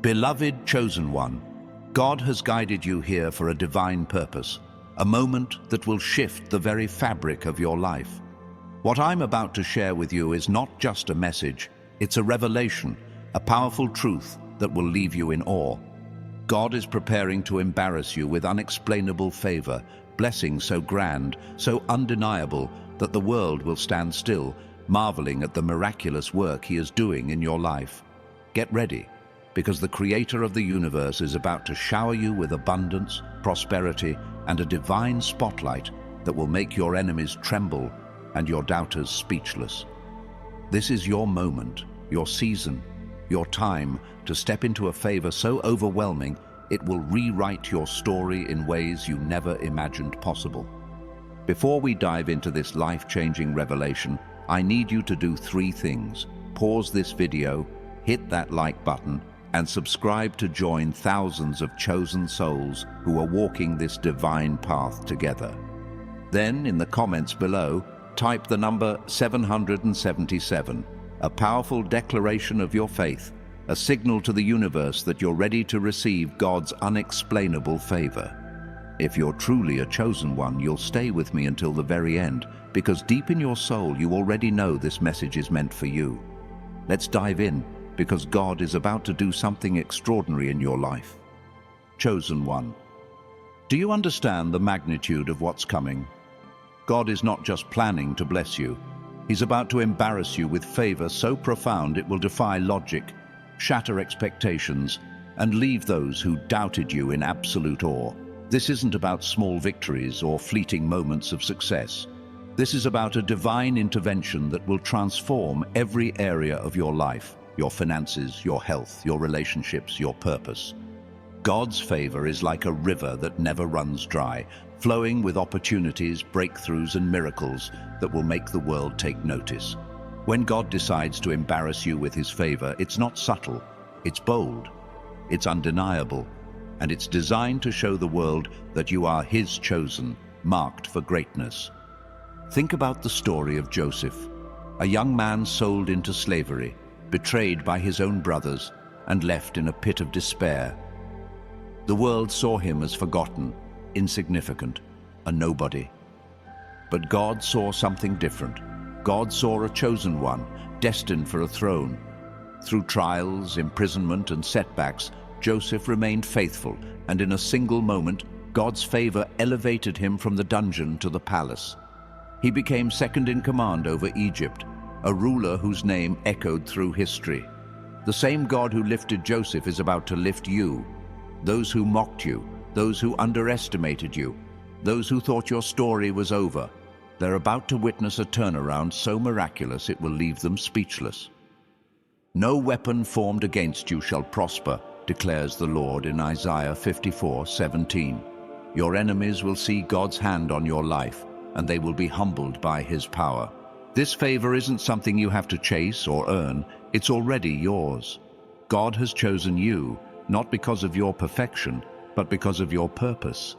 Beloved chosen one, God has guided you here for a divine purpose, a moment that will shift the very fabric of your life. What I'm about to share with you is not just a message, it's a revelation, a powerful truth that will leave you in awe. God is preparing to embarrass you with unexplainable favor, blessings so grand, so undeniable that the world will stand still, marveling at the miraculous work He is doing in your life. Get ready, because the Creator of the universe is about to shower you with abundance, prosperity, and a divine spotlight that will make your enemies tremble and your doubters speechless. This is your moment, your season, your time to step into a favor so overwhelming it will rewrite your story in ways you never imagined possible. Before we dive into this life-changing revelation, I need you to do 3 things. Pause this video, hit that like button, and subscribe to join thousands of chosen souls who are walking this divine path together. Then, in the comments below, type the number 777, a powerful declaration of your faith, a signal to the universe that you're ready to receive God's unexplainable favor. If you're truly a chosen one, you'll stay with me until the very end, because deep in your soul you already know this message is meant for you. Let's dive in, because God is about to do something extraordinary in your life. Chosen one. Do you understand the magnitude of what's coming? God is not just planning to bless you. He's about to embarrass you with favor so profound it will defy logic, shatter expectations, and leave those who doubted you in absolute awe. This isn't about small victories or fleeting moments of success. This is about a divine intervention that will transform every area of your life, your finances, your health, your relationships, your purpose. God's favor is like a river that never runs dry, flowing with opportunities, breakthroughs, and miracles that will make the world take notice. When God decides to embarrass you with His favor, it's not subtle, it's bold, it's undeniable, and it's designed to show the world that you are His chosen, marked for greatness. Think about the story of Joseph, a young man sold into slavery, betrayed by his own brothers, and left in a pit of despair. The world saw him as forgotten, insignificant, a nobody. But God saw something different. God saw a chosen one, destined for a throne. Through trials, imprisonment, and setbacks, Joseph remained faithful, and in a single moment, God's favor elevated him from the dungeon to the palace. He became second in command over Egypt, a ruler whose name echoed through history. The same God who lifted Joseph is about to lift you. Those who mocked you, those who underestimated you, those who thought your story was over, they're about to witness a turnaround so miraculous it will leave them speechless. No weapon formed against you shall prosper, declares the Lord in Isaiah 54:17. Your enemies will see God's hand on your life, and they will be humbled by His power. This favor isn't something you have to chase or earn, it's already yours. God has chosen you, not because of your perfection, but because of your purpose.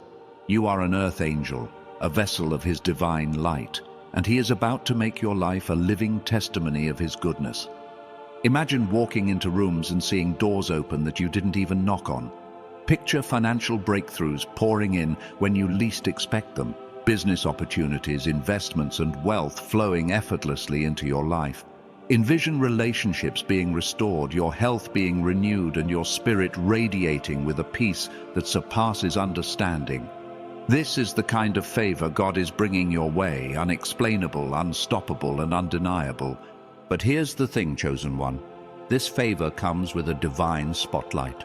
You are an earth angel, a vessel of His divine light, and He is about to make your life a living testimony of His goodness. Imagine walking into rooms and seeing doors open that you didn't even knock on. Picture financial breakthroughs pouring in when you least expect them, business opportunities, investments, and wealth flowing effortlessly into your life. Envision relationships being restored, your health being renewed, and your spirit radiating with a peace that surpasses understanding. This is the kind of favor God is bringing your way, unexplainable, unstoppable, and undeniable. But here's the thing, chosen one. This favor comes with a divine spotlight.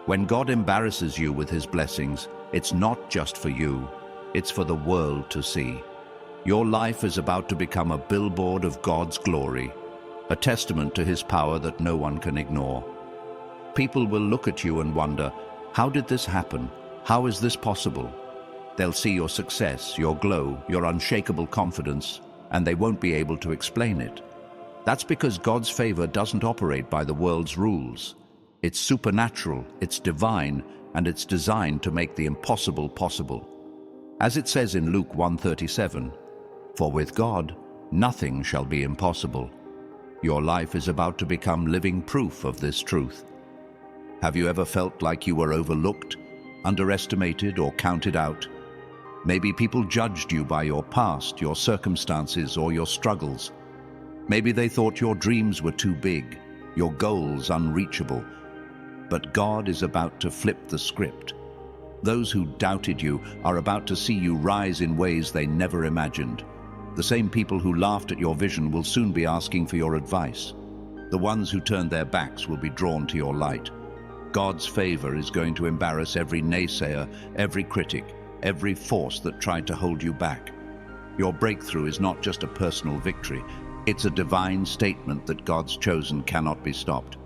When God embarrasses you with His blessings, it's not just for you, it's for the world to see. Your life is about to become a billboard of God's glory, a testament to His power that no one can ignore. People will look at you and wonder, how did this happen? How is this possible? They'll see your success, your glow, your unshakable confidence, and they won't be able to explain it. That's because God's favor doesn't operate by the world's rules. It's supernatural, it's divine, and it's designed to make the impossible possible. As it says in Luke 1:37, "For with God, nothing shall be impossible." Your life is about to become living proof of this truth. Have you ever felt like you were overlooked, underestimated, or counted out? Maybe people judged you by your past, your circumstances, or your struggles. Maybe they thought your dreams were too big, your goals unreachable. But God is about to flip the script. Those who doubted you are about to see you rise in ways they never imagined. The same people who laughed at your vision will soon be asking for your advice. The ones who turned their backs will be drawn to your light. God's favor is going to embarrass every naysayer, every critic, every force that tried to hold you back. Your breakthrough is not just a personal victory. It's a divine statement that God's chosen cannot be stopped.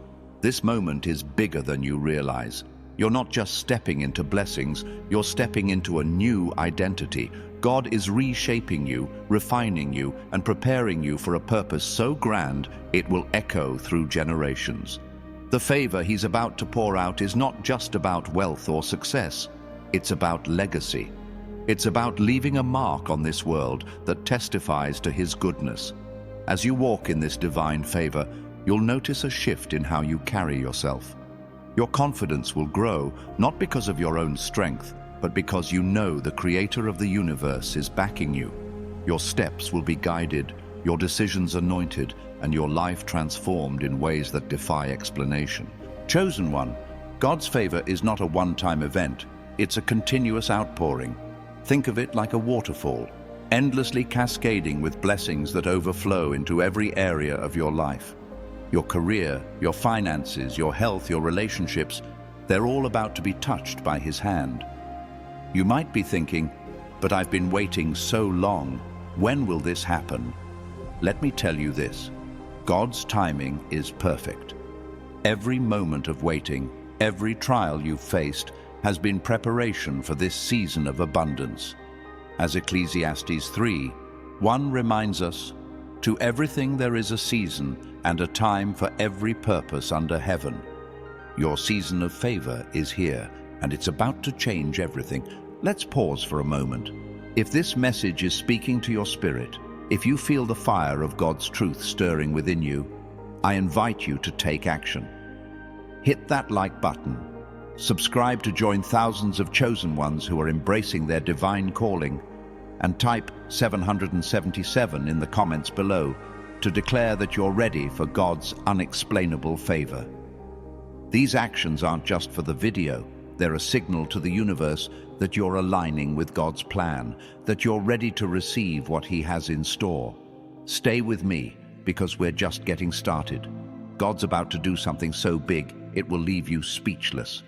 This moment is bigger than you realize. You're not just stepping into blessings, you're stepping into a new identity. God is reshaping you, refining you, and preparing you for a purpose so grand it will echo through generations. The favor He's about to pour out is not just about wealth or success. It's about legacy. It's about leaving a mark on this world that testifies to His goodness. As you walk in this divine favor, you'll notice a shift in how you carry yourself. Your confidence will grow, not because of your own strength, but because you know the Creator of the universe is backing you. Your steps will be guided, your decisions anointed, and your life transformed in ways that defy explanation. Chosen one, God's favor is not a one-time event. It's a continuous outpouring. Think of it like a waterfall, endlessly cascading with blessings that overflow into every area of your life. Your career, your finances, your health, your relationships, they're all about to be touched by His hand. You might be thinking, but I've been waiting so long. When will this happen? Let me tell you this. God's timing is perfect. Every moment of waiting, every trial you've faced, has been preparation for this season of abundance. As Ecclesiastes 3:1 reminds us, to everything there is a season and a time for every purpose under heaven. Your season of favor is here, and it's about to change everything. Let's pause for a moment. If this message is speaking to your spirit, if you feel the fire of God's truth stirring within you, I invite you to take action. Hit that like button. Subscribe to join thousands of chosen ones who are embracing their divine calling, and type 777 in the comments below to declare that you're ready for God's unexplainable favor. These actions aren't just for the video. They're a signal to the universe that you're aligning with God's plan, that you're ready to receive what He has in store. Stay with me, because we're just getting started. God's about to do something so big, it will leave you speechless.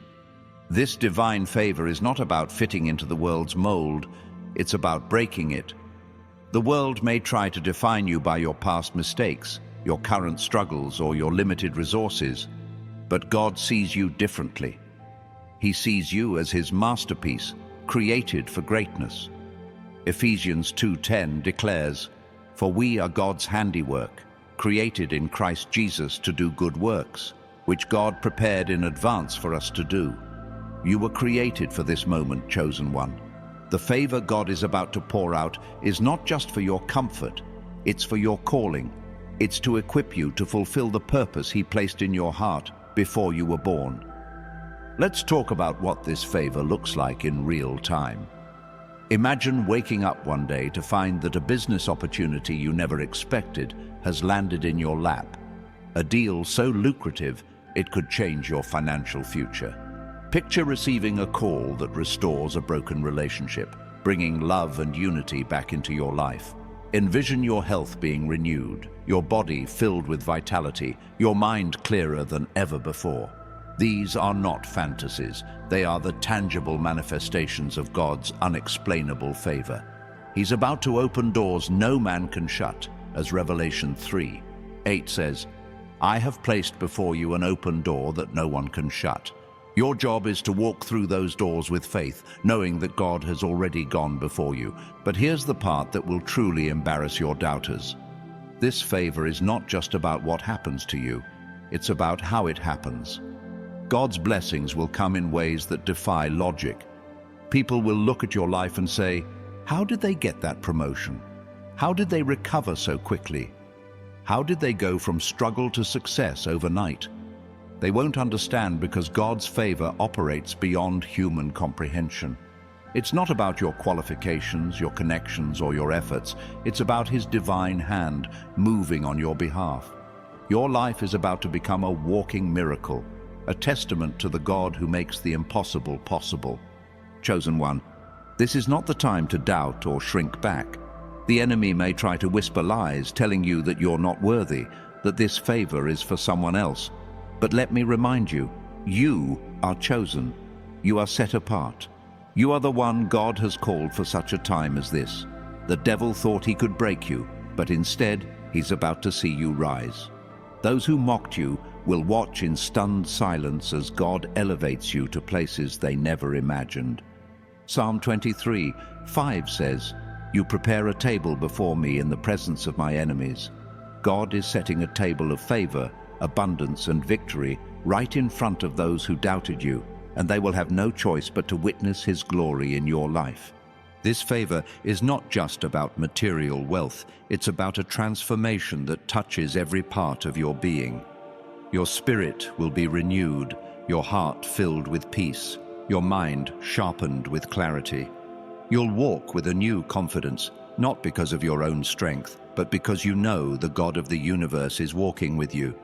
This divine favor is not about fitting into the world's mold, it's about breaking it. The world may try to define you by your past mistakes, your current struggles, or your limited resources, but God sees you differently. He sees you as His masterpiece, created for greatness. Ephesians 2:10 declares, "For we are God's handiwork, created in Christ Jesus to do good works, which God prepared in advance for us to do." You were created for this moment, chosen one. The favor God is about to pour out is not just for your comfort, it's for your calling. It's to equip you to fulfill the purpose He placed in your heart before you were born. Let's talk about what this favor looks like in real time. Imagine waking up one day to find that a business opportunity you never expected has landed in your lap. A deal so lucrative, it could change your financial future. Picture receiving a call that restores a broken relationship, bringing love and unity back into your life. Envision your health being renewed, your body filled with vitality, your mind clearer than ever before. These are not fantasies. They are the tangible manifestations of God's unexplainable favor. He's about to open doors no man can shut, as Revelation 3:8 says, "I have placed before you an open door that no one can shut." Your job is to walk through those doors with faith, knowing that God has already gone before you. But here's the part that will truly embarrass your doubters. This favor is not just about what happens to you, it's about how it happens. God's blessings will come in ways that defy logic. People will look at your life and say, "How did they get that promotion? How did they recover so quickly? How did they go from struggle to success overnight?" They won't understand because God's favor operates beyond human comprehension. It's not about your qualifications, your connections, or your efforts. It's about His divine hand moving on your behalf. Your life is about to become a walking miracle, a testament to the God who makes the impossible possible. Chosen one, this is not the time to doubt or shrink back. The enemy may try to whisper lies, telling you that you're not worthy, that this favor is for someone else. But let me remind you, you are chosen. You are set apart. You are the one God has called for such a time as this. The devil thought he could break you, but instead, he's about to see you rise. Those who mocked you will watch in stunned silence as God elevates you to places they never imagined. Psalm 23:5 says, "You prepare a table before me in the presence of my enemies." God is setting a table of favor, abundance, and victory right in front of those who doubted you, and they will have no choice but to witness His glory in your life. This favor is not just about material wealth, it's about a transformation that touches every part of your being. Your spirit will be renewed, your heart filled with peace, your mind sharpened with clarity. You'll walk with a new confidence, not because of your own strength, but because you know the God of the universe is walking with you.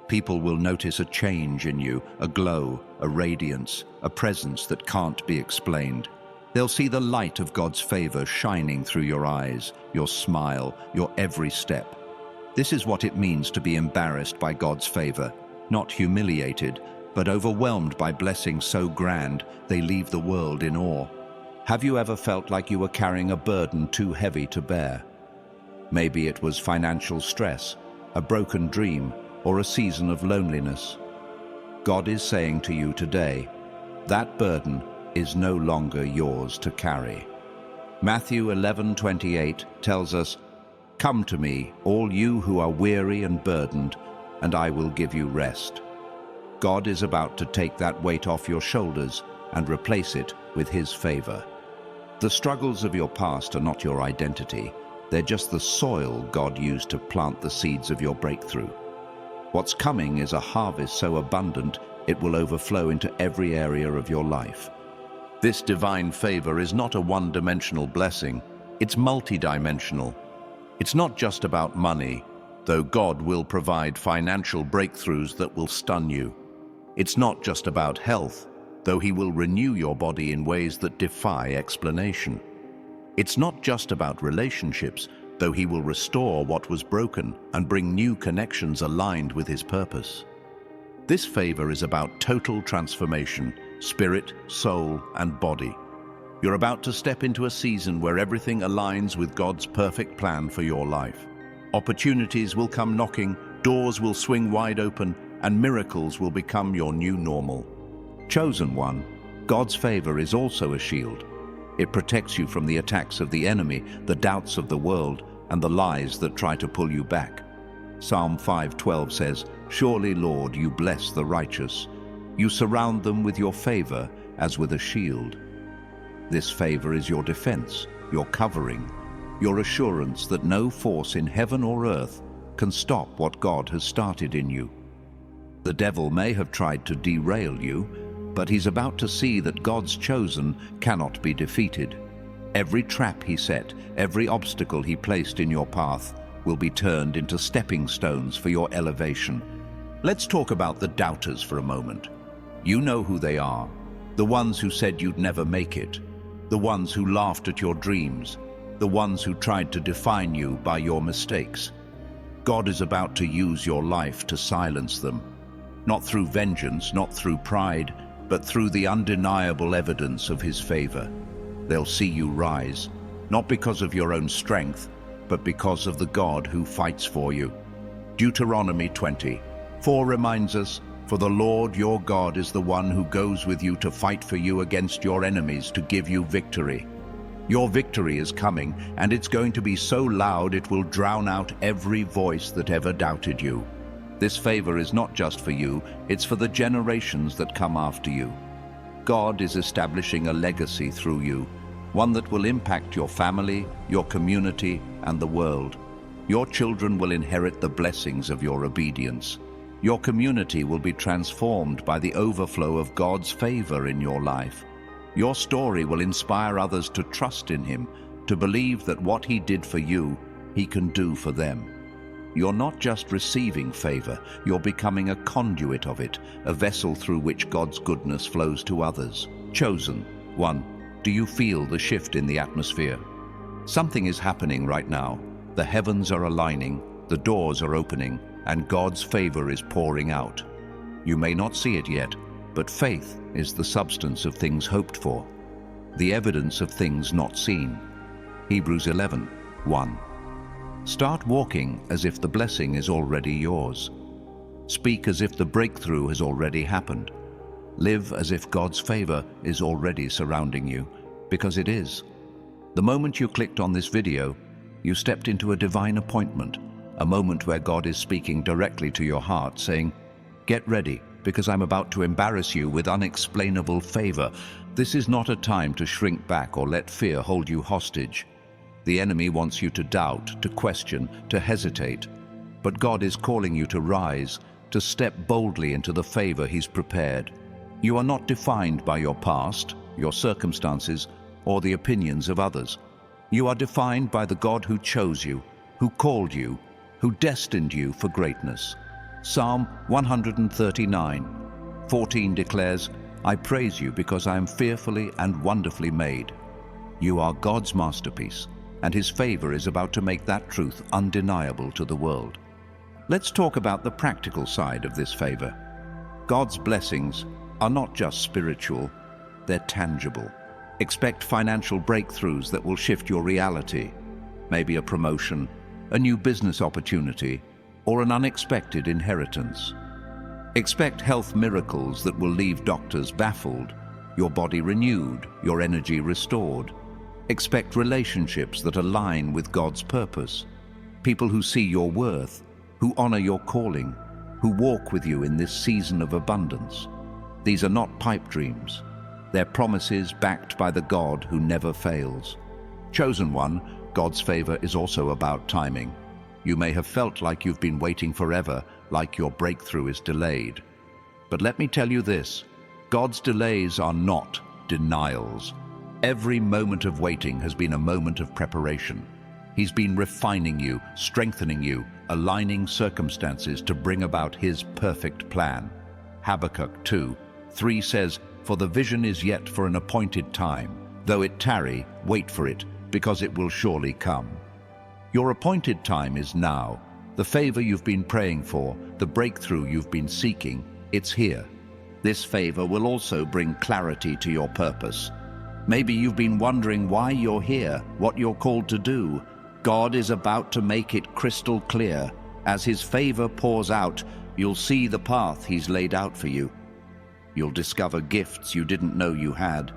People will notice a change in you, a glow, a radiance, a presence that can't be explained. They'll see the light of God's favor shining through your eyes, your smile, your every step. This is what it means to be embarrassed by God's favor, not humiliated, but overwhelmed by blessings so grand they leave the world in awe. Have you ever felt like you were carrying a burden too heavy to bear? Maybe it was financial stress, a broken dream, or a season of loneliness. God is saying to you today, that burden is no longer yours to carry. Matthew 11:28 tells us, "Come to me, all you who are weary and burdened, and I will give you rest." God is about to take that weight off your shoulders and replace it with His favor. The struggles of your past are not your identity. They're just the soil God used to plant the seeds of your breakthrough. What's coming is a harvest so abundant it will overflow into every area of your life. This divine favor is not a one-dimensional blessing, it's multidimensional. It's not just about money, though God will provide financial breakthroughs that will stun you. It's not just about health, though He will renew your body in ways that defy explanation. It's not just about relationships, though He will restore what was broken and bring new connections aligned with His purpose. This favor is about total transformation, spirit, soul, and body. You're about to step into a season where everything aligns with God's perfect plan for your life. Opportunities will come knocking, doors will swing wide open, and miracles will become your new normal. Chosen one, God's favor is also a shield. It protects you from the attacks of the enemy, the doubts of the world, and the lies that try to pull you back. Psalm 5:12 says, "Surely, Lord, you bless the righteous. You surround them with your favor as with a shield." This favor is your defense, your covering, your assurance that no force in heaven or earth can stop what God has started in you. The devil may have tried to derail you, but he's about to see that God's chosen cannot be defeated. Every trap he set, every obstacle he placed in your path will be turned into stepping stones for your elevation. Let's talk about the doubters for a moment. You know who they are, the ones who said you'd never make it, the ones who laughed at your dreams, the ones who tried to define you by your mistakes. God is about to use your life to silence them, not through vengeance, not through pride, but through the undeniable evidence of His favor. They'll see you rise, not because of your own strength, but because of the God who fights for you. Deuteronomy 20:4 reminds us, "For the Lord your God is the one who goes with you to fight for you against your enemies to give you victory." Your victory is coming, and it's going to be so loud it will drown out every voice that ever doubted you. This favor is not just for you, it's for the generations that come after you. God is establishing a legacy through you, one that will impact your family, your community, and the world. Your children will inherit the blessings of your obedience. Your community will be transformed by the overflow of God's favor in your life. Your story will inspire others to trust in Him, to believe that what He did for you, He can do for them. You're not just receiving favor, you're becoming a conduit of it, a vessel through which God's goodness flows to others. Chosen one, do you feel the shift in the atmosphere? Something is happening right now. The heavens are aligning, the doors are opening, and God's favor is pouring out. You may not see it yet, but faith is the substance of things hoped for, the evidence of things not seen. Hebrews 11:1. Start walking as if the blessing is already yours. Speak as if the breakthrough has already happened. Live as if God's favor is already surrounding you, because it is. The moment you clicked on this video, you stepped into a divine appointment, a moment where God is speaking directly to your heart, saying, "Get ready, because I'm about to embarrass you with unexplainable favor." This is not a time to shrink back or let fear hold you hostage. The enemy wants you to doubt, to question, to hesitate. But God is calling you to rise, to step boldly into the favor He's prepared. You are not defined by your past, your circumstances, or the opinions of others. You are defined by the God who chose you, who called you, who destined you for greatness. Psalm 139:14 declares, "I praise you because I am fearfully and wonderfully made." You are God's masterpiece, and His favor is about to make that truth undeniable to the world. Let's talk about the practical side of this favor. God's blessings are not just spiritual, they're tangible. Expect financial breakthroughs that will shift your reality, maybe a promotion, a new business opportunity, or an unexpected inheritance. Expect health miracles that will leave doctors baffled, your body renewed, your energy restored. Expect relationships that align with God's purpose, people who see your worth, who honor your calling, who walk with you in this season of abundance. These are not pipe dreams. They're promises backed by the God who never fails. Chosen one, God's favor is also about timing. You may have felt like you've been waiting forever, like your breakthrough is delayed. But let me tell you this, God's delays are not denials. Every moment of waiting has been a moment of preparation. He's been refining you, strengthening you, aligning circumstances to bring about His perfect plan. Habakkuk 2:3 says, "For the vision is yet for an appointed time. Though it tarry, wait for it, because it will surely come." Your appointed time is now. The favor you've been praying for, the breakthrough you've been seeking, it's here. This favor will also bring clarity to your purpose. Maybe you've been wondering why you're here, what you're called to do. God is about to make it crystal clear. As His favor pours out, you'll see the path He's laid out for you. You'll discover gifts you didn't know you had,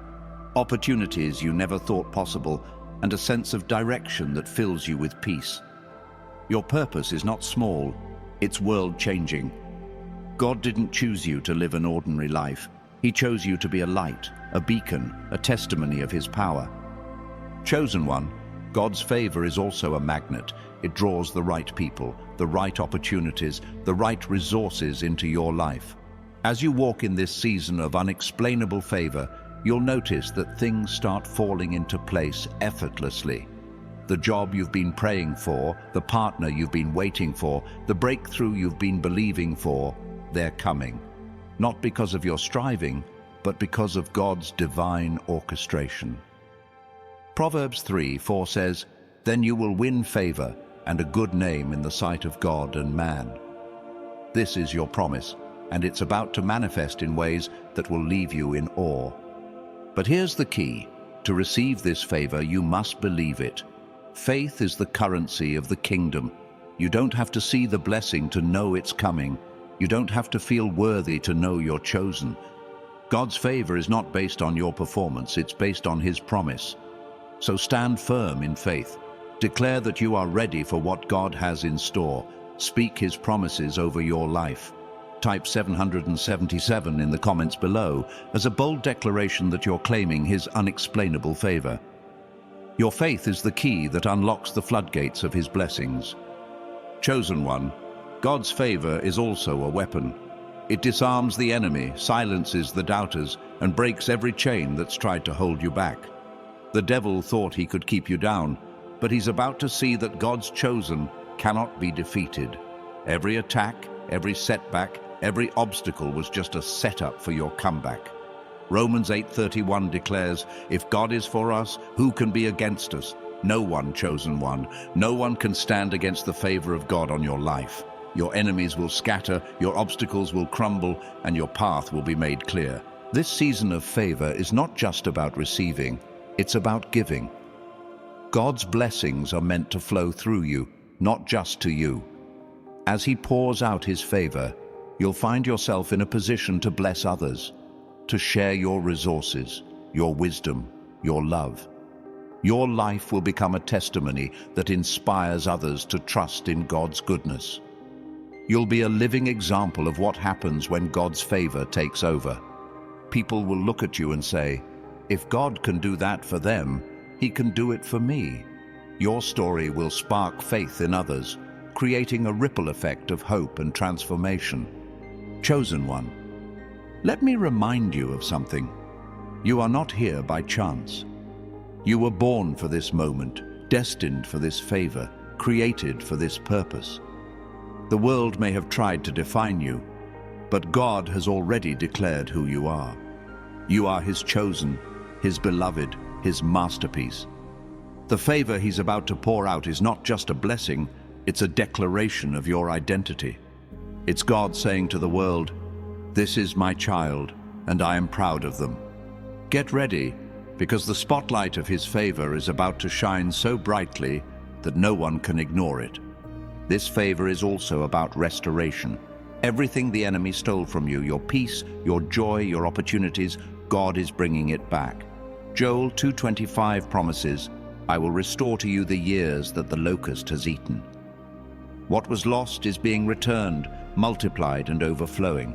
opportunities you never thought possible, and a sense of direction that fills you with peace. Your purpose is not small, it's world-changing. God didn't choose you to live an ordinary life. He chose you to be a light, a beacon, a testimony of His power. Chosen one, God's favor is also a magnet. It draws the right people, the right opportunities, the right resources into your life. As you walk in this season of unexplainable favor, you'll notice that things start falling into place effortlessly. The job you've been praying for, the partner you've been waiting for, the breakthrough you've been believing for, they're coming. Not because of your striving, but because of God's divine orchestration. Proverbs 3:4 says, "Then you will win favor and a good name in the sight of God and man." This is your promise, and it's about to manifest in ways that will leave you in awe. But here's the key. To receive this favor, you must believe it. Faith is the currency of the kingdom. You don't have to see the blessing to know it's coming. You don't have to feel worthy to know you're chosen. God's favor is not based on your performance, it's based on His promise. So stand firm in faith. Declare that you are ready for what God has in store. Speak His promises over your life. Type 777 in the comments below as a bold declaration that you're claiming His unexplainable favor. Your faith is the key that unlocks the floodgates of His blessings. Chosen one, God's favor is also a weapon. It disarms the enemy, silences the doubters, and breaks every chain that's tried to hold you back. The devil thought he could keep you down, but he's about to see that God's chosen cannot be defeated. Every attack, every setback, every obstacle was just a setup for your comeback. Romans 8:31 declares, "If God is for us, who can be against us? No one, chosen one. No one can stand against the favor of God on your life. Your enemies will scatter, your obstacles will crumble, and your path will be made clear." This season of favor is not just about receiving, it's about giving. God's blessings are meant to flow through you, not just to you. As He pours out His favor, you'll find yourself in a position to bless others, to share your resources, your wisdom, your love. Your life will become a testimony that inspires others to trust in God's goodness. You'll be a living example of what happens when God's favor takes over. People will look at you and say, "If God can do that for them, He can do it for me." Your story will spark faith in others, creating a ripple effect of hope and transformation. Chosen one, let me remind you of something. You are not here by chance. You were born for this moment, destined for this favor, created for this purpose. The world may have tried to define you, but God has already declared who you are. You are His chosen, His beloved, His masterpiece. The favor He's about to pour out is not just a blessing, it's a declaration of your identity. It's God saying to the world, "This is my child, and I am proud of them." Get ready, because the spotlight of His favor is about to shine so brightly that no one can ignore it. This favor is also about restoration. Everything the enemy stole from you, your peace, your joy, your opportunities, God is bringing it back. Joel 2:25 promises, "I will restore to you the years that the locust has eaten." What was lost is being returned, multiplied and overflowing.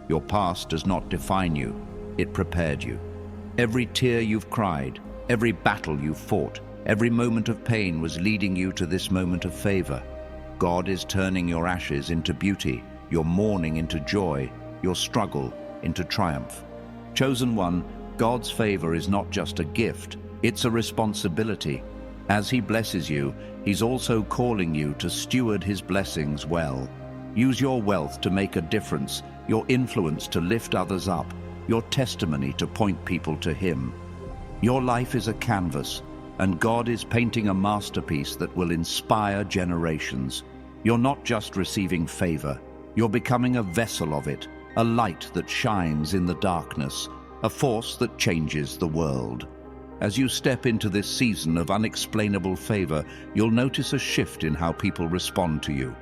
Your past does not define you, it prepared you. Every tear you've cried, every battle you've fought, every moment of pain was leading you to this moment of favor. God is turning your ashes into beauty, your mourning into joy, your struggle into triumph. Chosen one, God's favor is not just a gift, it's a responsibility. As He blesses you, He's also calling you to steward His blessings well. Use your wealth to make a difference, your influence to lift others up, your testimony to point people to Him. Your life is a canvas, and God is painting a masterpiece that will inspire generations. You're not just receiving favor, you're becoming a vessel of it, a light that shines in the darkness, a force that changes the world. As you step into this season of unexplainable favor, you'll notice a shift in how people respond to you.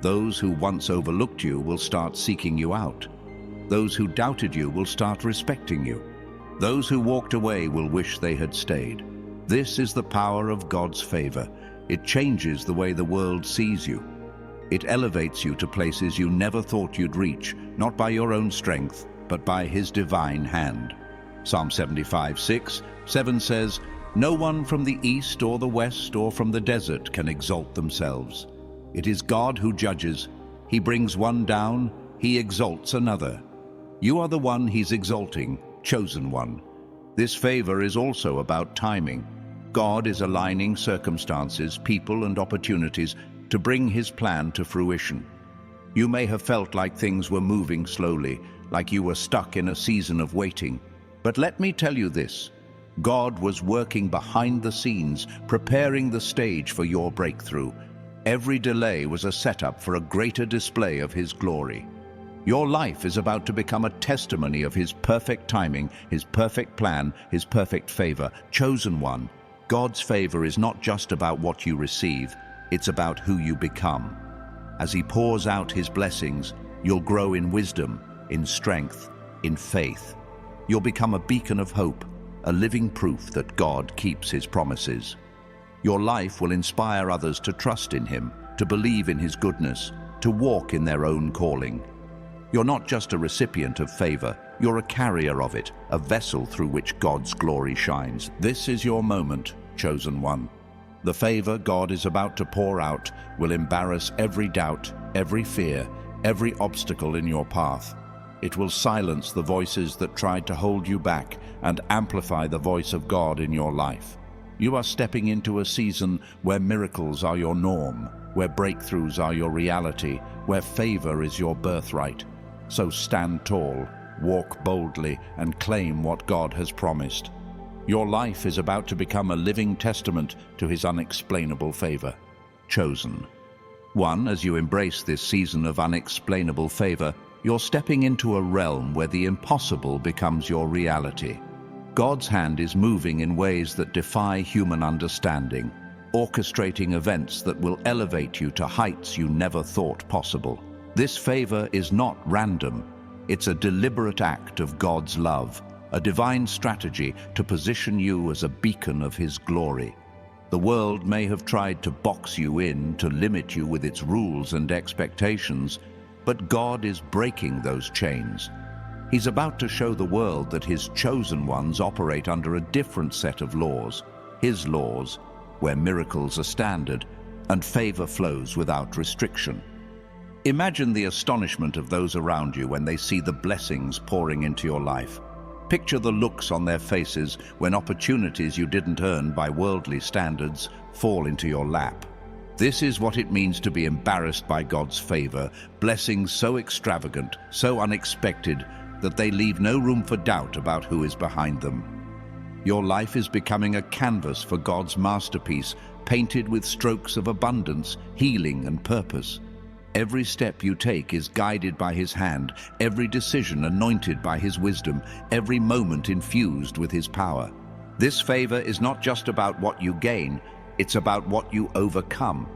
Those who once overlooked you will start seeking you out. Those who doubted you will start respecting you. Those who walked away will wish they had stayed. This is the power of God's favor. It changes the way the world sees you. It elevates you to places you never thought you'd reach, not by your own strength, but by His divine hand. Psalm 75:6-7 says, "No one from the east or the west or from the desert can exalt themselves. It is God who judges. He brings one down, He exalts another." You are the one He's exalting, chosen one. This favor is also about timing. God is aligning circumstances, people, and opportunities to bring His plan to fruition. You may have felt like things were moving slowly, like you were stuck in a season of waiting. But let me tell you this, God was working behind the scenes, preparing the stage for your breakthrough. Every delay was a setup for a greater display of His glory. Your life is about to become a testimony of His perfect timing, His perfect plan, His perfect favor. Chosen one, God's favor is not just about what you receive, it's about who you become. As He pours out His blessings, you'll grow in wisdom, in strength, in faith. You'll become a beacon of hope, a living proof that God keeps His promises. Your life will inspire others to trust in Him, to believe in His goodness, to walk in their own calling. You're not just a recipient of favor, you're a carrier of it, a vessel through which God's glory shines. This is your moment, chosen one. The favor God is about to pour out will embarrass every doubt, every fear, every obstacle in your path. It will silence the voices that tried to hold you back and amplify the voice of God in your life. You are stepping into a season where miracles are your norm, where breakthroughs are your reality, where favor is your birthright. So stand tall, walk boldly, and claim what God has promised. Your life is about to become a living testament to His unexplainable favor. Chosen. 1. As you embrace this season of unexplainable favor, you're stepping into a realm where the impossible becomes your reality. God's hand is moving in ways that defy human understanding, orchestrating events that will elevate you to heights you never thought possible. This favor is not random. It's a deliberate act of God's love, a divine strategy to position you as a beacon of His glory. The world may have tried to box you in, to limit you with its rules and expectations, but God is breaking those chains. He's about to show the world that His chosen ones operate under a different set of laws, His laws, where miracles are standard and favor flows without restriction. Imagine the astonishment of those around you when they see the blessings pouring into your life. Picture the looks on their faces when opportunities you didn't earn by worldly standards fall into your lap. This is what it means to be embarrassed by God's favor, blessings so extravagant, so unexpected, that they leave no room for doubt about who is behind them. Your life is becoming a canvas for God's masterpiece, painted with strokes of abundance, healing, and purpose. Every step you take is guided by His hand, every decision anointed by His wisdom, every moment infused with His power. This favor is not just about what you gain, it's about what you overcome.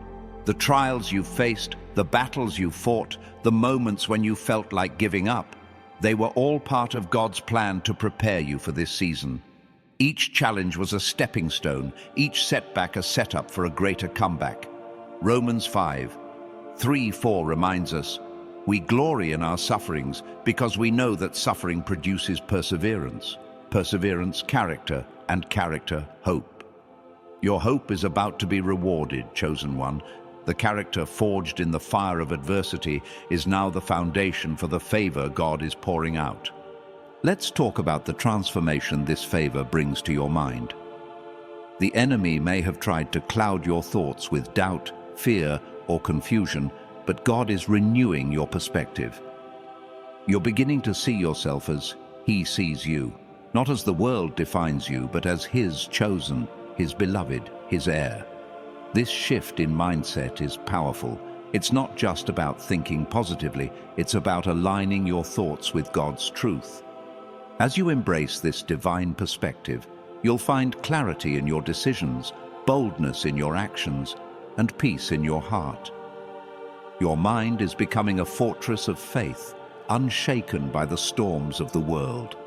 The trials you faced, the battles you fought, the moments when you felt like giving up, they were all part of God's plan to prepare you for this season. Each challenge was a stepping stone, each setback a setup for a greater comeback. Romans 5:3-4 reminds us, "We glory in our sufferings because we know that suffering produces perseverance, perseverance character, and character hope." Your hope is about to be rewarded, chosen one. The character forged in the fire of adversity is now the foundation for the favor God is pouring out. Let's talk about the transformation this favor brings to your mind. The enemy may have tried to cloud your thoughts with doubt, fear, or confusion, but God is renewing your perspective. You're beginning to see yourself as He sees you, not as the world defines you, but as His chosen, His beloved, His heir. This shift in mindset is powerful. It's not just about thinking positively, it's about aligning your thoughts with God's truth. As you embrace this divine perspective, you'll find clarity in your decisions, boldness in your actions, and peace in your heart. Your mind is becoming a fortress of faith, unshaken by the storms of the world.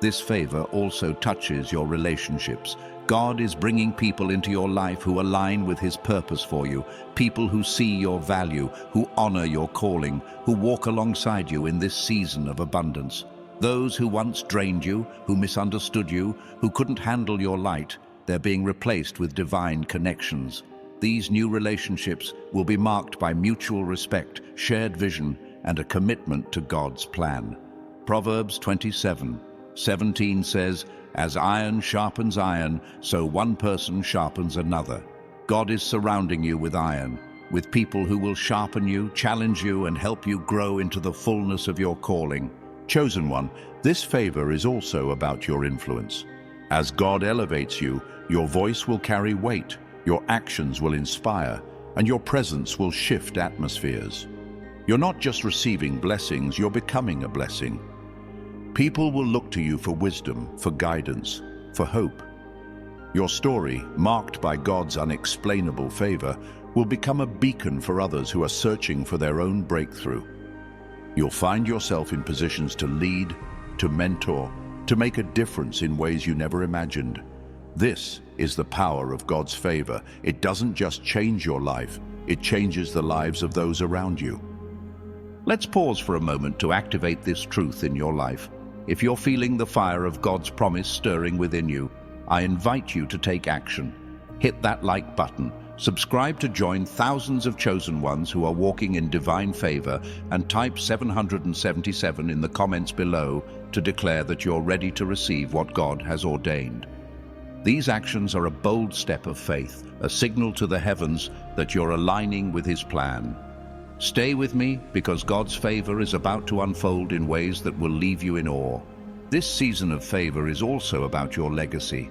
This favor also touches your relationships. God is bringing people into your life who align with His purpose for you, people who see your value, who honor your calling, who walk alongside you in this season of abundance. Those who once drained you, who misunderstood you, who couldn't handle your light, they're being replaced with divine connections. These new relationships will be marked by mutual respect, shared vision, and a commitment to God's plan. Proverbs 27:17 says, "As iron sharpens iron, so one person sharpens another." God is surrounding you with iron, with people who will sharpen you, challenge you, and help you grow into the fullness of your calling. Chosen one, this favor is also about your influence. As God elevates you, your voice will carry weight, your actions will inspire, and your presence will shift atmospheres. You're not just receiving blessings, you're becoming a blessing. People will look to you for wisdom, for guidance, for hope. Your story, marked by God's unexplainable favor, will become a beacon for others who are searching for their own breakthrough. You'll find yourself in positions to lead, to mentor, to make a difference in ways you never imagined. This is the power of God's favor. It doesn't just change your life, it changes the lives of those around you. Let's pause for a moment to activate this truth in your life. If you're feeling the fire of God's promise stirring within you, I invite you to take action. Hit that like button, Subscribe to join thousands of chosen ones who are walking in divine favor, and type 777 in the comments below to declare that you're ready to receive what God has ordained. These actions are a bold step of faith, a signal to the heavens that you're aligning with His plan. Stay with me, because God's favor is about to unfold in ways that will leave you in awe. This season of favor is also about your legacy.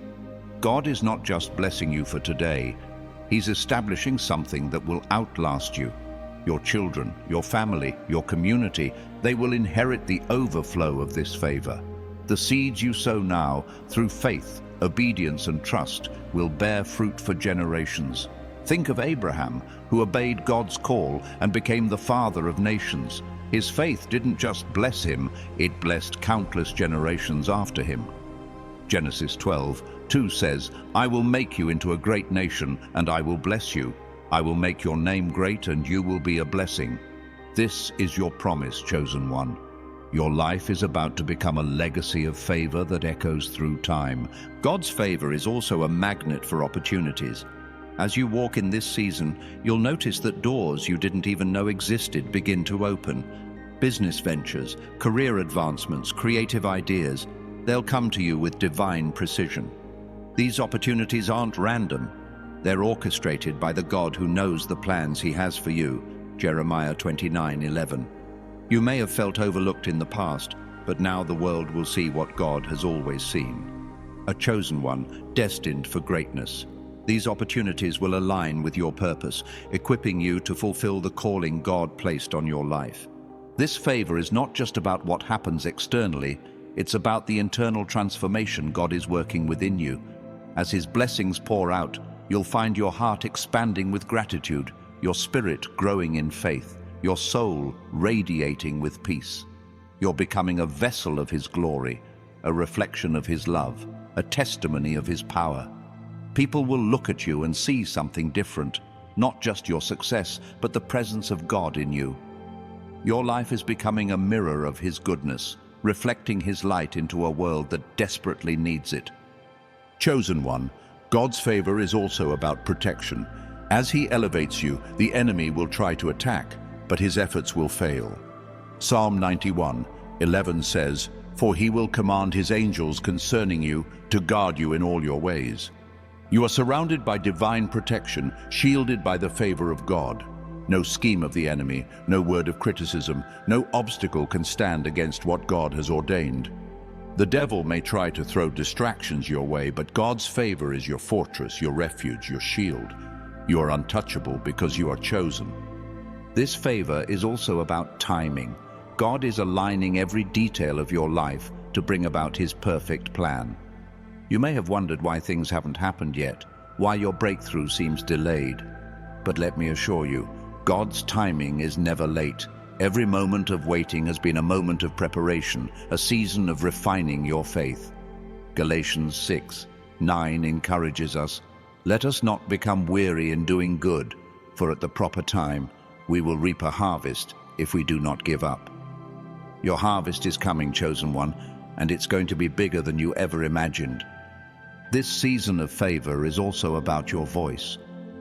God is not just blessing you for today. He's establishing something that will outlast you. Your children, your family, your community, they will inherit the overflow of this favor. The seeds you sow now, through faith, obedience, and trust, will bear fruit for generations. Think of Abraham, who obeyed God's call and became the father of nations. His faith didn't just bless him, it blessed countless generations after him. Genesis 12:2 says, "I will make you into a great nation, and I will bless you. I will make your name great, and you will be a blessing." This is your promise, chosen one. Your life is about to become a legacy of favor that echoes through time. God's favor is also a magnet for opportunities. As you walk in this season, you'll notice that doors you didn't even know existed begin to open. Business ventures, career advancements, creative ideas, they'll come to you with divine precision. These opportunities aren't random. They're orchestrated by the God who knows the plans He has for you. Jeremiah 29:11. You may have felt overlooked in the past, but now the world will see what God has always seen. A chosen one, destined for greatness. These opportunities will align with your purpose, equipping you to fulfill the calling God placed on your life. This favor is not just about what happens externally, it's about the internal transformation God is working within you. As His blessings pour out, you'll find your heart expanding with gratitude, your spirit growing in faith, your soul radiating with peace. You're becoming a vessel of His glory, a reflection of His love, a testimony of His power. People will look at you and see something different, not just your success, but the presence of God in you. Your life is becoming a mirror of His goodness, reflecting His light into a world that desperately needs it. Chosen one, God's favor is also about protection. As He elevates you, the enemy will try to attack, but his efforts will fail. Psalm 91:11 says, "For He will command His angels concerning you to guard you in all your ways." You are surrounded by divine protection, shielded by the favor of God. No scheme of the enemy, no word of criticism, no obstacle can stand against what God has ordained. The devil may try to throw distractions your way, but God's favor is your fortress, your refuge, your shield. You are untouchable because you are chosen. This favor is also about timing. God is aligning every detail of your life to bring about His perfect plan. You may have wondered why things haven't happened yet, why your breakthrough seems delayed. But let me assure you, God's timing is never late. Every moment of waiting has been a moment of preparation, a season of refining your faith. Galatians 6:9 encourages us, "Let us not become weary in doing good, for at the proper time we will reap a harvest if we do not give up." Your harvest is coming, chosen one, and it's going to be bigger than you ever imagined. This season of favor is also about your voice.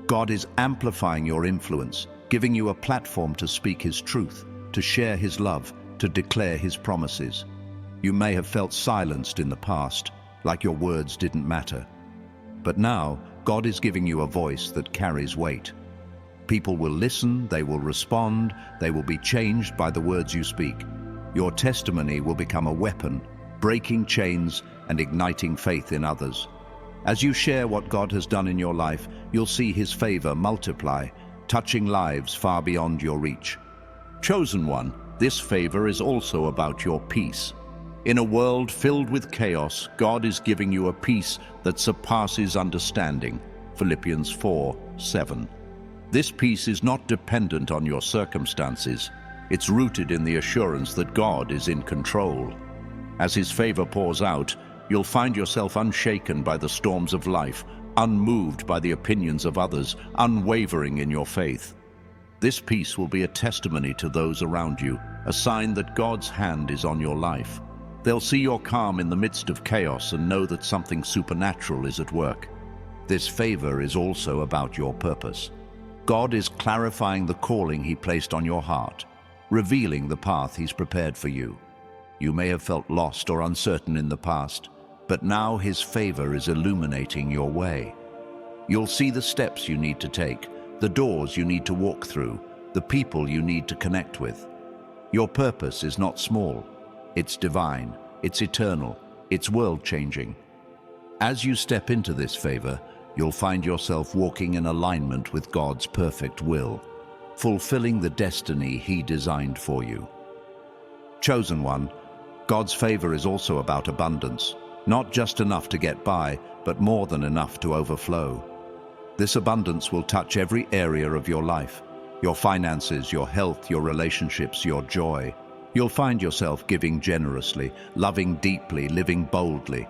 God is amplifying your influence, giving you a platform to speak His truth, to share His love, to declare His promises. You may have felt silenced in the past, like your words didn't matter. But now, God is giving you a voice that carries weight. People will listen, they will respond, they will be changed by the words you speak. Your testimony will become a weapon, breaking chains and igniting faith in others. As you share what God has done in your life, you'll see His favor multiply, touching lives far beyond your reach. Chosen one, this favor is also about your peace. In a world filled with chaos, God is giving you a peace that surpasses understanding. Philippians 4:7. This peace is not dependent on your circumstances. It's rooted in the assurance that God is in control. As His favor pours out, you'll find yourself unshaken by the storms of life, unmoved by the opinions of others, unwavering in your faith. This peace will be a testimony to those around you, a sign that God's hand is on your life. They'll see your calm in the midst of chaos and know that something supernatural is at work. This favor is also about your purpose. God is clarifying the calling He placed on your heart, revealing the path He's prepared for you. You may have felt lost or uncertain in the past, but now His favor is illuminating your way. You'll see the steps you need to take, the doors you need to walk through, the people you need to connect with. Your purpose is not small. It's divine, it's eternal, it's world-changing. As you step into this favor, you'll find yourself walking in alignment with God's perfect will, fulfilling the destiny He designed for you. Chosen one, God's favor is also about abundance, not just enough to get by, but more than enough to overflow. This abundance will touch every area of your life, your finances, your health, your relationships, your joy. You'll find yourself giving generously, loving deeply, living boldly.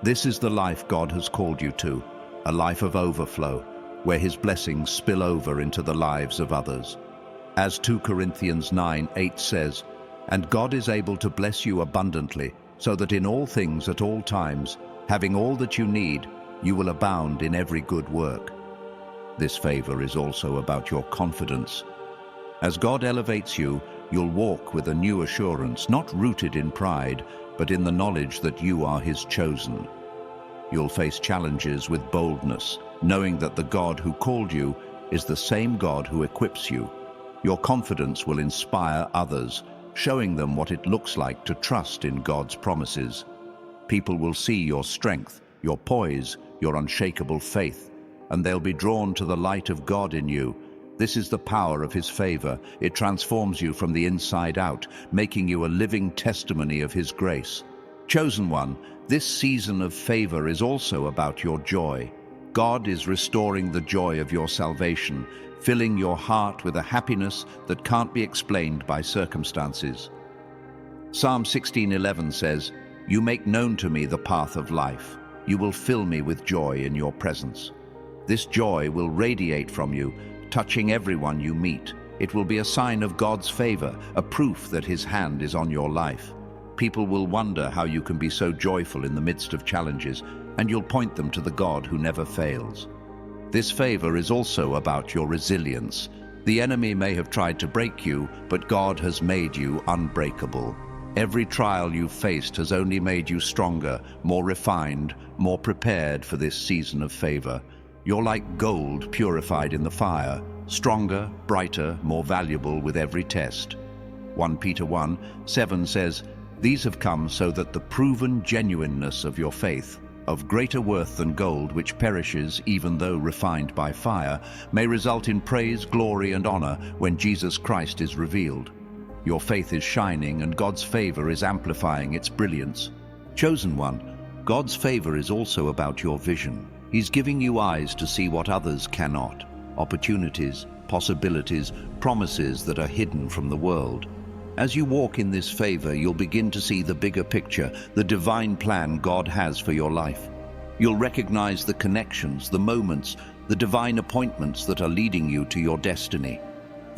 This is the life God has called you to, a life of overflow, where His blessings spill over into the lives of others. As 2 Corinthians 9:8 says, "And God is able to bless you abundantly, so that in all things at all times, having all that you need, you will abound in every good work." This favor is also about your confidence. As God elevates you, you'll walk with a new assurance, not rooted in pride, but in the knowledge that you are His chosen. You'll face challenges with boldness, knowing that the God who called you is the same God who equips you. Your confidence will inspire others, showing them what it looks like to trust in God's promises. People will see your strength, your poise, your unshakable faith, and they'll be drawn to the light of God in you. This is the power of His favor. It transforms you from the inside out, making you a living testimony of His grace. Chosen one, this season of favor is also about your joy. God is restoring the joy of your salvation, filling your heart with a happiness that can't be explained by circumstances. Psalm 16:11 says, "You make known to me the path of life. You will fill me with joy in your presence." This joy will radiate from you, touching everyone you meet. It will be a sign of God's favor, a proof that His hand is on your life. People will wonder how you can be so joyful in the midst of challenges, and you'll point them to the God who never fails. This favor is also about your resilience. The enemy may have tried to break you, but God has made you unbreakable. Every trial you've faced has only made you stronger, more refined, more prepared for this season of favor. You're like gold purified in the fire, stronger, brighter, more valuable with every test. 1 Peter 1:7 says, "These have come so that the proven genuineness of your faith, of greater worth than gold which perishes even though refined by fire, may result in praise, glory, and honor when Jesus Christ is revealed." Your faith is shining and God's favor is amplifying its brilliance. Chosen one, God's favor is also about your vision. He's giving you eyes to see what others cannot. Opportunities, possibilities, promises that are hidden from the world. As you walk in this favor, you'll begin to see the bigger picture, the divine plan God has for your life. You'll recognize the connections, the moments, the divine appointments that are leading you to your destiny.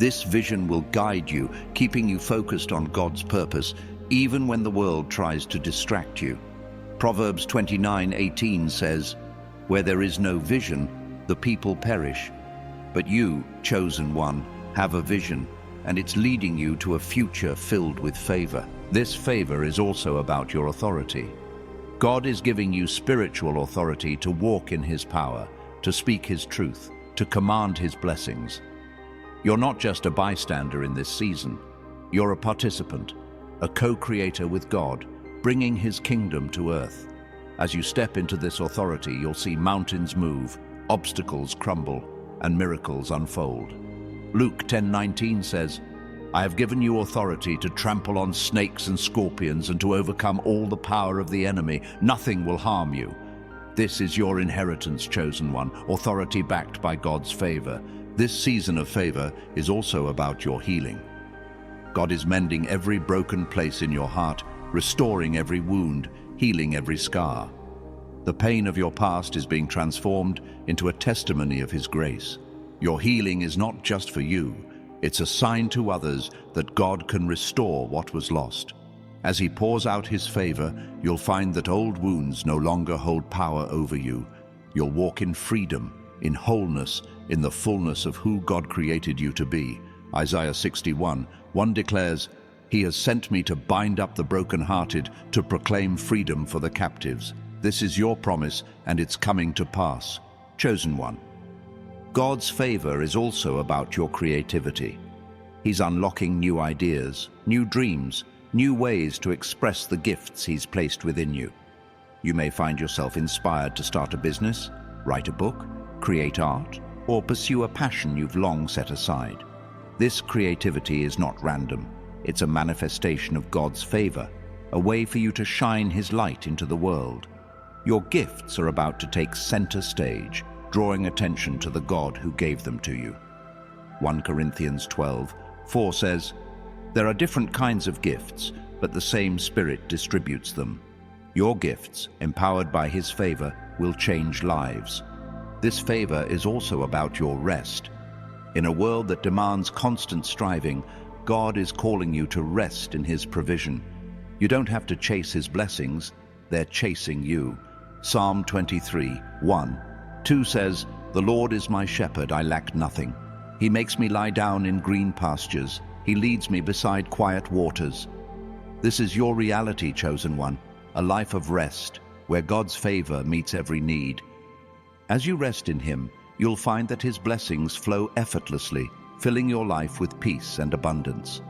This vision will guide you, keeping you focused on God's purpose, even when the world tries to distract you. Proverbs 29:18 says, "Where there is no vision, the people perish. But you, chosen one, have a vision, and it's leading you to a future filled with favor." This favor is also about your authority. God is giving you spiritual authority to walk in His power, to speak His truth, to command His blessings. You're not just a bystander in this season. You're a participant, a co-creator with God, bringing His kingdom to earth. As you step into this authority, you'll see mountains move, obstacles crumble, and miracles unfold. Luke 10:19 says, "I have given you authority to trample on snakes and scorpions and to overcome all the power of the enemy. Nothing will harm you." This is your inheritance, chosen one, authority backed by God's favor. This season of favor is also about your healing. God is mending every broken place in your heart, restoring every wound, healing every scar. The pain of your past is being transformed into a testimony of His grace. Your healing is not just for you, it's a sign to others that God can restore what was lost. As He pours out His favor, you'll find that old wounds no longer hold power over you. You'll walk in freedom, in wholeness, in the fullness of who God created you to be. Isaiah 61:1 declares, "He has sent me to bind up the brokenhearted, to proclaim freedom for the captives." This is your promise, and it's coming to pass. Chosen one. God's favor is also about your creativity. He's unlocking new ideas, new dreams, new ways to express the gifts He's placed within you. You may find yourself inspired to start a business, write a book, create art, or pursue a passion you've long set aside. This creativity is not random. It's a manifestation of God's favor, a way for you to shine His light into the world. Your gifts are about to take center stage, drawing attention to the God who gave them to you. 1 Corinthians 12:4 says, "There are different kinds of gifts, but the same Spirit distributes them. Your gifts, empowered by His favor, will change lives." This favor is also about your rest. In a world that demands constant striving, God is calling you to rest in His provision. You don't have to chase His blessings, they're chasing you. Psalm 23:1-2 says, "The Lord is my shepherd, I lack nothing. He makes me lie down in green pastures. He leads me beside quiet waters." This is your reality, chosen one, a life of rest, where God's favor meets every need. As you rest in Him, you'll find that His blessings flow effortlessly, filling your life with peace and abundance.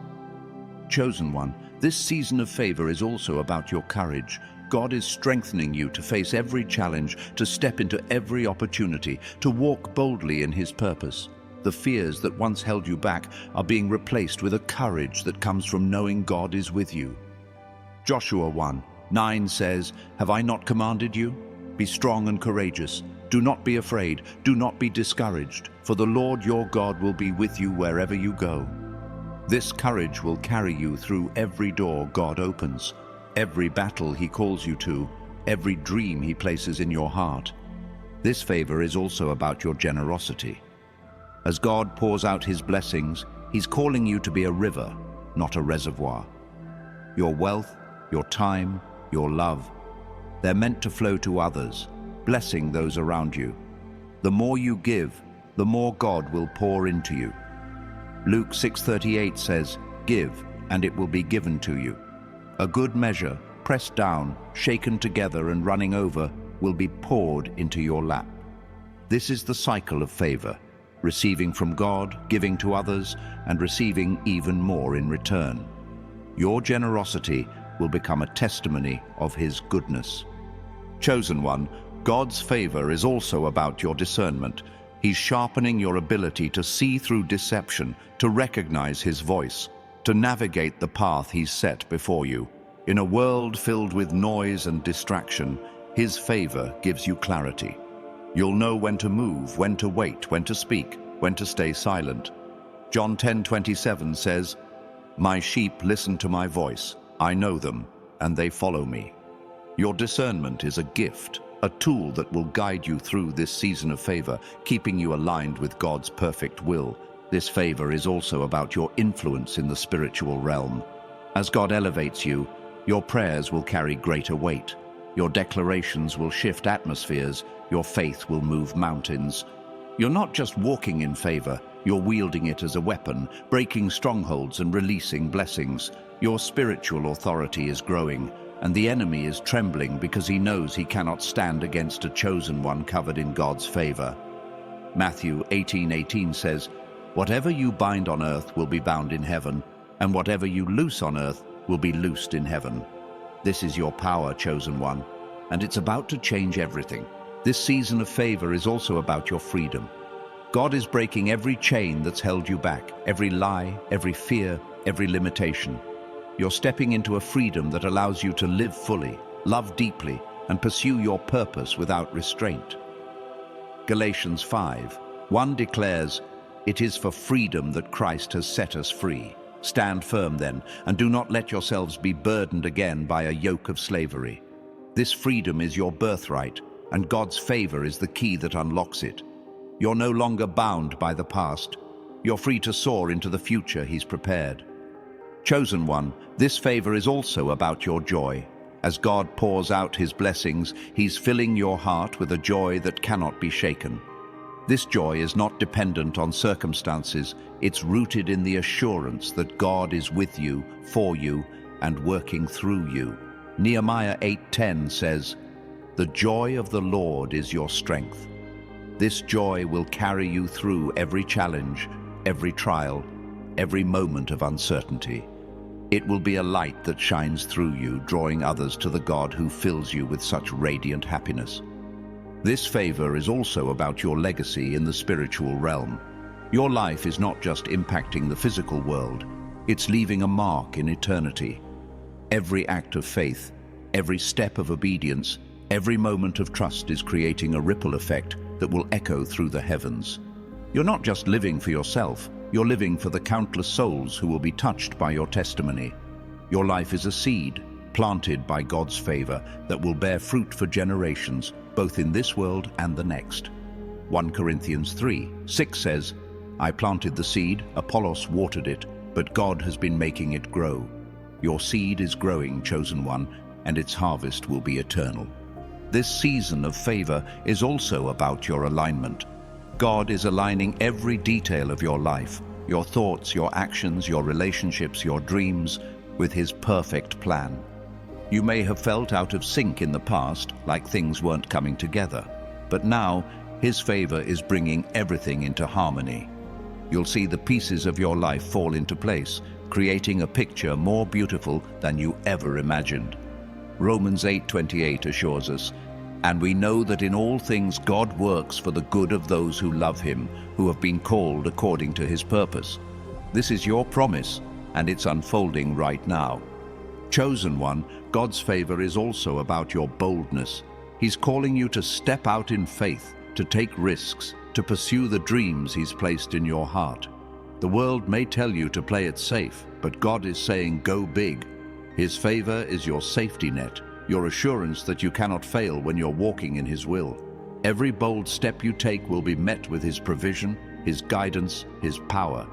Chosen one, this season of favor is also about your courage. God is strengthening you to face every challenge, to step into every opportunity, to walk boldly in His purpose. The fears that once held you back are being replaced with a courage that comes from knowing God is with you. Joshua 1:9 says, "Have I not commanded you? Be strong and courageous. Do not be afraid, do not be discouraged, for the Lord your God will be with you wherever you go." This courage will carry you through every door God opens, every battle He calls you to, every dream He places in your heart. This favor is also about your generosity. As God pours out His blessings, He's calling you to be a river, not a reservoir. Your wealth, your time, your love, they're meant to flow to others, blessing those around you. The more you give, the more God will pour into you. Luke 6:38 says, "Give, and it will be given to you. A good measure, pressed down, shaken together and running over, will be poured into your lap." This is the cycle of favor, receiving from God, giving to others, and receiving even more in return. Your generosity will become a testimony of His goodness. Chosen one, God's favor is also about your discernment. He's sharpening your ability to see through deception, to recognize His voice, to navigate the path He's set before you. In a world filled with noise and distraction, His favor gives you clarity. You'll know when to move, when to wait, when to speak, when to stay silent. John 10:27 says, "My sheep listen to my voice. I know them, and they follow me." Your discernment is a gift, a tool that will guide you through this season of favor, keeping you aligned with God's perfect will. This favor is also about your influence in the spiritual realm. As God elevates you, your prayers will carry greater weight. Your declarations will shift atmospheres. Your faith will move mountains. You're not just walking in favor, you're wielding it as a weapon, breaking strongholds and releasing blessings. Your spiritual authority is growing, and the enemy is trembling because he knows he cannot stand against a chosen one covered in God's favor. Matthew 18:18 says, "Whatever you bind on earth will be bound in heaven, and whatever you loose on earth will be loosed in heaven." This is your power, chosen one, and it's about to change everything. This season of favor is also about your freedom. God is breaking every chain that's held you back, every lie, every fear, every limitation. You're stepping into a freedom that allows you to live fully, love deeply, and pursue your purpose without restraint. Galatians 5:1 declares, "It is for freedom that Christ has set us free. Stand firm then, and do not let yourselves be burdened again by a yoke of slavery." This freedom is your birthright, and God's favor is the key that unlocks it. You're no longer bound by the past. You're free to soar into the future He's prepared. Chosen one, this favor is also about your joy. As God pours out his blessings, he's filling your heart with a joy that cannot be shaken. This joy is not dependent on circumstances. It's rooted in the assurance that God is with you, for you, and working through you. Nehemiah 8:10 says, "The joy of the Lord is your strength." This joy will carry you through every challenge, every trial, every moment of uncertainty. It will be a light that shines through you, drawing others to the God who fills you with such radiant happiness. This favor is also about your legacy in the spiritual realm. Your life is not just impacting the physical world, it's leaving a mark in eternity. Every act of faith, every step of obedience, every moment of trust is creating a ripple effect that will echo through the heavens. You're not just living for yourself, you're living for the countless souls who will be touched by your testimony. Your life is a seed, planted by God's favor, that will bear fruit for generations, both in this world and the next. 1 Corinthians 3:6 says, "I planted the seed, Apollos watered it, but God has been making it grow." Your seed is growing, chosen one, and its harvest will be eternal. This season of favor is also about your alignment. God is aligning every detail of your life, your thoughts, your actions, your relationships, your dreams, with his perfect plan. You may have felt out of sync in the past, like things weren't coming together, but now his favor is bringing everything into harmony. You'll see the pieces of your life fall into place, creating a picture more beautiful than you ever imagined. Romans 8:28 assures us, "And we know that in all things God works for the good of those who love him, who have been called according to his purpose." This is your promise, and it's unfolding right now. Chosen one, God's favor is also about your boldness. He's calling you to step out in faith, to take risks, to pursue the dreams he's placed in your heart. The world may tell you to play it safe, but God is saying go big. His favor is your safety net, your assurance that you cannot fail when you're walking in his will. Every bold step you take will be met with his provision, his guidance, his power.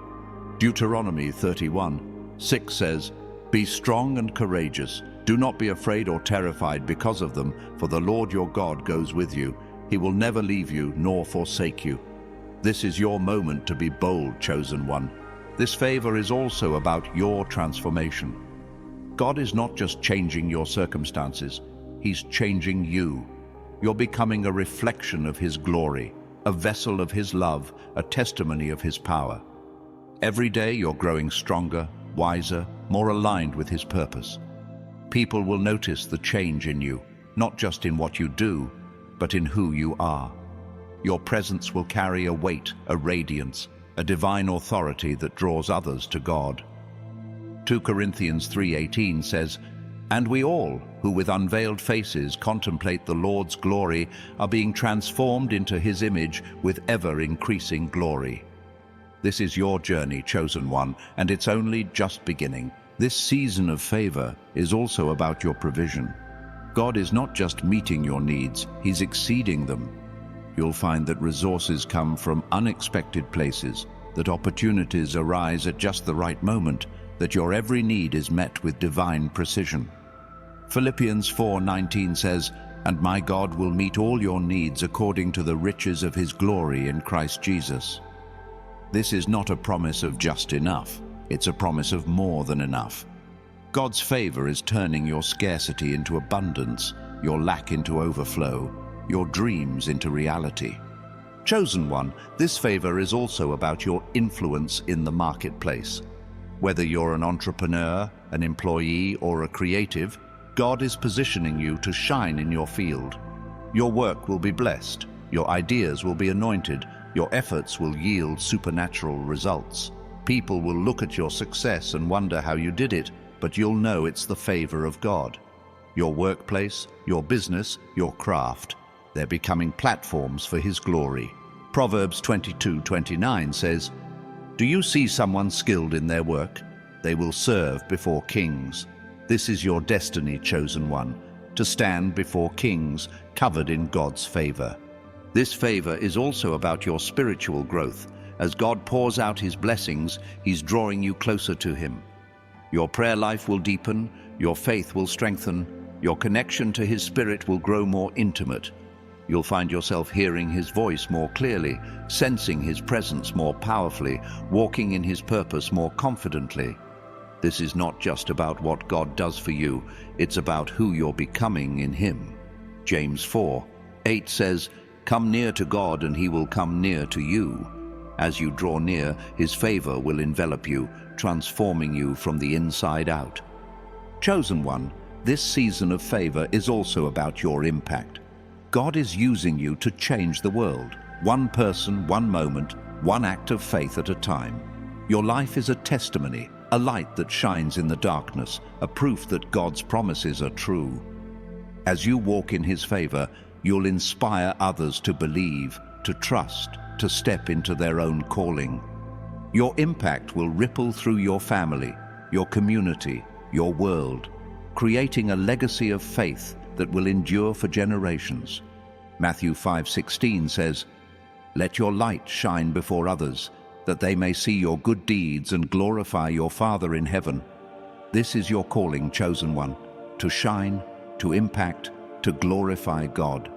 Deuteronomy 31:6 says, "Be strong and courageous. Do not be afraid or terrified because of them, for the Lord your God goes with you. He will never leave you nor forsake you." This is your moment to be bold, chosen one. This favor is also about your transformation. God is not just changing your circumstances, he's changing you. You're becoming a reflection of his glory, a vessel of his love, a testimony of his power. Every day you're growing stronger, wiser, more aligned with his purpose. People will notice the change in you, not just in what you do, but in who you are. Your presence will carry a weight, a radiance, a divine authority that draws others to God. 2 Corinthians 3:18 says, "And we all, who with unveiled faces contemplate the Lord's glory, are being transformed into his image with ever-increasing glory." This is your journey, chosen one, and it's only just beginning. This season of favor is also about your provision. God is not just meeting your needs, he's exceeding them. You'll find that resources come from unexpected places, that opportunities arise at just the right moment, that your every need is met with divine precision. Philippians 4:19 says, "And my God will meet all your needs according to the riches of his glory in Christ Jesus." This is not a promise of just enough, it's a promise of more than enough. God's favor is turning your scarcity into abundance, your lack into overflow, your dreams into reality. Chosen one, this favor is also about your influence in the marketplace. Whether you're an entrepreneur, an employee, or a creative, God is positioning you to shine in your field. Your work will be blessed, your ideas will be anointed, your efforts will yield supernatural results. People will look at your success and wonder how you did it, but you'll know it's the favor of God. Your workplace, your business, your craft, they're becoming platforms for his glory. Proverbs 22:29 says, "Do you see someone skilled in their work? They will serve before kings." This is your destiny, chosen one, to stand before kings, covered in God's favor. This favor is also about your spiritual growth. As God pours out his blessings, he's drawing you closer to him. Your prayer life will deepen, your faith will strengthen, Your connection to His Spirit will grow more intimate. You'll find yourself hearing His voice more clearly, sensing His presence more powerfully, walking in His purpose more confidently. This is not just about what God does for you, it's about who you're becoming in Him. James 4:8 says, "Come near to God and He will come near to you." As you draw near, His favor will envelop you, transforming you from the inside out. Chosen one, this season of favor is also about your impact. God is using you to change the world, one person, one moment, one act of faith at a time. Your life is a testimony, a light that shines in the darkness, a proof that God's promises are true. As you walk in His favor, you'll inspire others to believe, to trust, to step into their own calling. Your impact will ripple through your family, your community, your world, creating a legacy of faith that will endure for generations. Matthew 5:16 says, "Let your light shine before others, that they may see your good deeds and glorify your Father in heaven." This is your calling, chosen one, to shine, to impact, to glorify God.